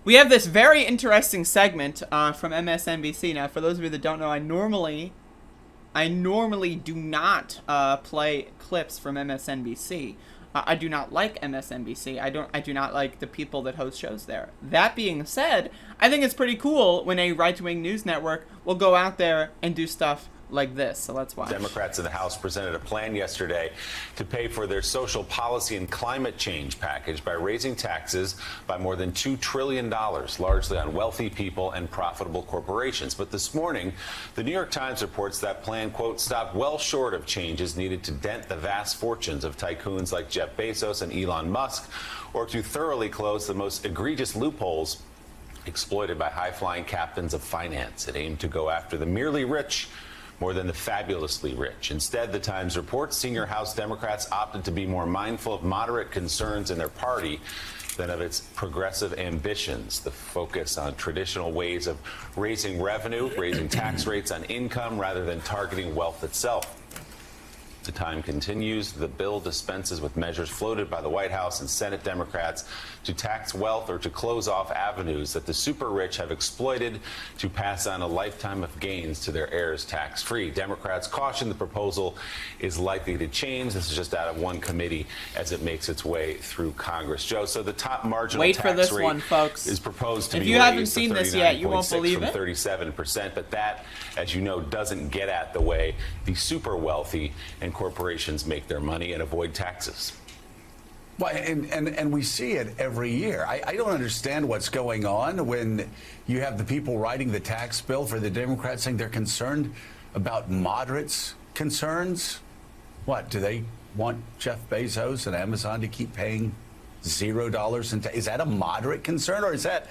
We have this very interesting segment from MSNBC. Now, for those of you that don't know, I normally do not play clips from MSNBC. I do not like MSNBC. I do not like the people that host shows there. That being said, I think it's pretty cool when a right-wing news network will go out there and do stuff like this. So let's watch. Democrats in the House presented a plan yesterday to pay for their social policy and climate change package by raising taxes by more than $2 trillion, largely on wealthy people and profitable corporations. But this morning, the New York Times reports that plan, quote, stopped well short of changes needed to dent the vast fortunes of tycoons like Jeff Bezos and Elon Musk, or to thoroughly close the most egregious loopholes exploited by high-flying captains of finance. It aimed to go after the merely rich more than the fabulously rich. Instead, the Times reports senior House Democrats opted to be more mindful of moderate concerns in their party than of its progressive ambitions. The focus on traditional ways of raising revenue, raising tax rates on income rather than targeting wealth itself. The Time continues. The bill dispenses with measures floated by the White House and Senate Democrats to tax wealth or to close off avenues that the super rich have exploited to pass on a lifetime of gains to their heirs tax-free. Democrats caution the proposal is likely to change. This is just out of one committee as it makes its way through Congress. Joe, so the top marginal tax rate is proposed to be raised to 39.6 if you haven't seen this yet, you won't believe it. From 37%, but that, as you know, doesn't get at the way the super wealthy and corporations make their money and avoid taxes. Well, and we see it every year. I don't understand what's going on when you have the people writing the tax bill for the Democrats saying they're concerned about moderates' concerns. What, do they want Jeff Bezos and Amazon to keep paying $0 in tax? Is that a moderate concern, or is that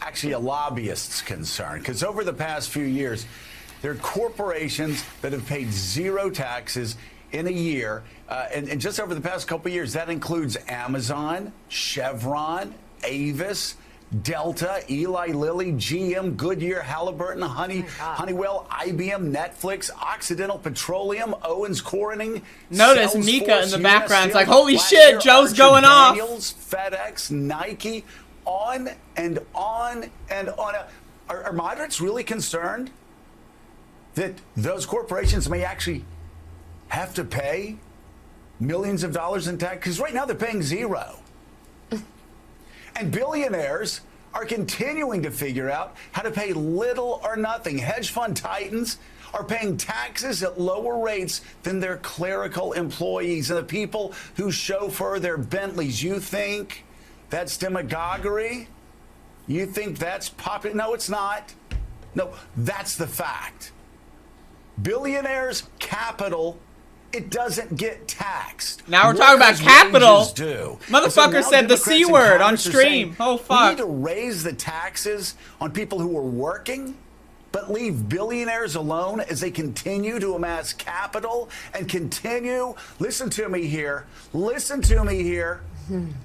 actually a lobbyist's concern? Because over the past few years, there are corporations that have paid zero taxes in a year, and just over the past couple of years, that includes Amazon, Chevron, Avis, Delta, Eli Lilly, GM, Goodyear, Halliburton, Honeywell, IBM, Netflix, Occidental Petroleum, Owens Corning. Notice Mika in the background. It's like, holy shit, Joe's going off. FedEx, Nike, on and on and on. Are moderates really concerned that those corporations may actually have to pay millions of dollars in tax? Because right now they're paying zero. And billionaires are continuing to figure out how to pay little or nothing. Hedge fund titans are paying taxes at lower rates than their clerical employees and the people who chauffeur their Bentleys. You think that's demagoguery? You think that's popular? No, it's not. No, that's the fact. Billionaires' capital, it doesn't get taxed. Now we're talking about capital. Do. Motherfucker said the C word on stream. Oh, fuck. We need to raise the taxes on people who are working, but leave billionaires alone as they continue to amass capital and continue. Listen to me here. Listen to me here.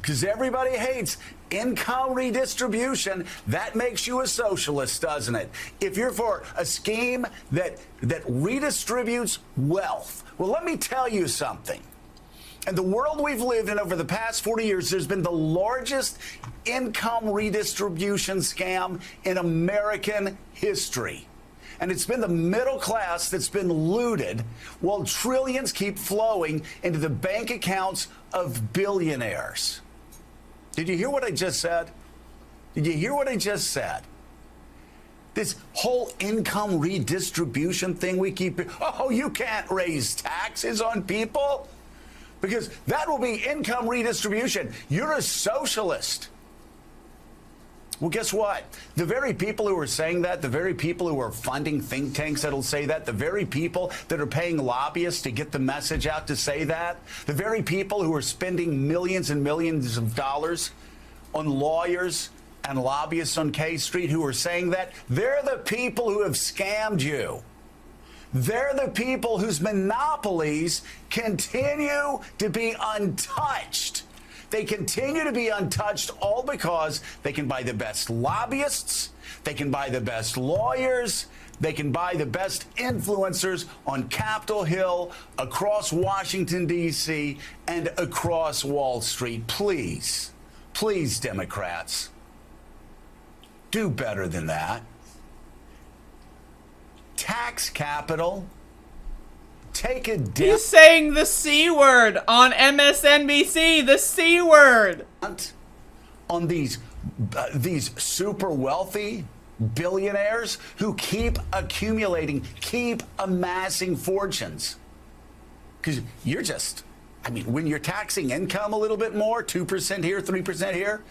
Because everybody hates income redistribution. That makes you a socialist, doesn't it? If you're for a scheme that redistributes wealth. Well, let me tell you something. In the world we've lived in over the past 40 years, there's been the largest income redistribution scam in American history. And it's been the middle class that's been looted while trillions keep flowing into the bank accounts of billionaires. Did you hear what I just said? Did you hear what I just said? This whole income redistribution thing we keep, oh, you can't raise taxes on people because that will be income redistribution. You're a socialist. Well, guess what? The very people who are saying that, the very people who are funding think tanks that'll say that, the very people that are paying lobbyists to get the message out to say that, the very people who are spending millions and millions of dollars on lawyers and lobbyists on K Street who are saying that, they're the people who have scammed you. They're the people whose monopolies continue to be untouched. They continue to be untouched all because they can buy the best lobbyists, they can buy the best lawyers, they can buy the best influencers on Capitol Hill, across Washington, D.C., and across Wall Street. Please, please, Democrats, Do better than that. Tax capital. Take a dip He's saying the C word on MSNBC. The C word. on these super wealthy billionaires who keep accumulating, keep amassing fortunes. Because you're just, I mean, when you're taxing income a little bit more, 2% here, 3% here,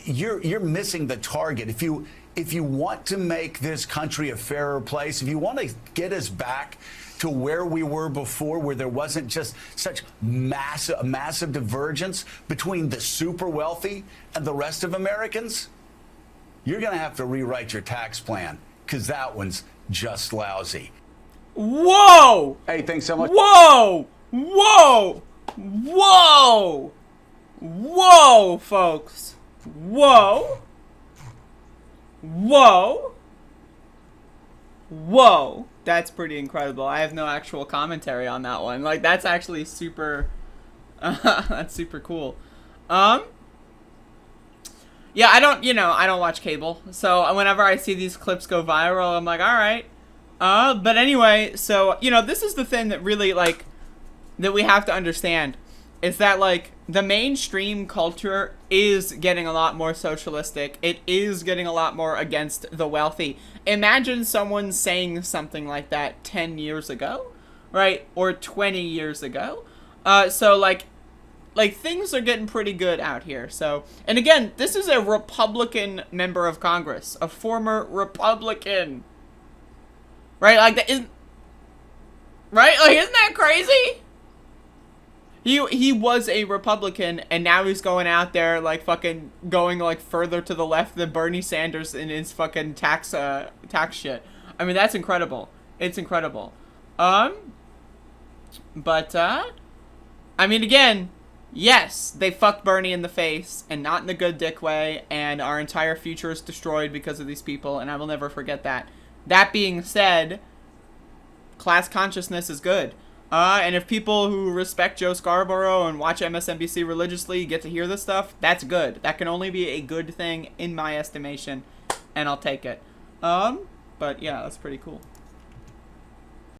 you're missing the target. If you want to make this country a fairer place, if you want to get us back to where we were before, where there wasn't just such massive divergence between the super wealthy and the rest of Americans, you're going to have to rewrite your tax plan, because that one's just lousy. Whoa! Hey, thanks so much. Whoa! Whoa! Whoa! Whoa, folks. Whoa. Whoa. Whoa. That's pretty incredible. I have no actual commentary on that one. Like, that's actually super... that's super cool. Yeah, I don't watch cable. So whenever I see these clips go viral, I'm like, all right. But anyway, so, this is the thing that really, like, that we have to understand. Is that, like, the mainstream culture is getting a lot more socialistic. It is getting a lot more against the wealthy. Imagine someone saying something like that 10 years ago, right? Or 20 years ago. So, like, things are getting pretty good out here. So, and again, this is a Republican member of Congress. A former Republican. Right? Like, that isn't... Right? Like, isn't that crazy? He was a Republican, and now he's going out there, like, fucking going, like, further to the left than Bernie Sanders in his fucking tax shit. I mean, that's incredible. It's incredible. I mean, again, yes, they fucked Bernie in the face, and not in the good dick way, and our entire future is destroyed because of these people, and I will never forget that. That being said, class consciousness is good. And if people who respect Joe Scarborough and watch MSNBC religiously get to hear this stuff, that's good. That can only be a good thing in my estimation, and I'll take it. But yeah, that's pretty cool.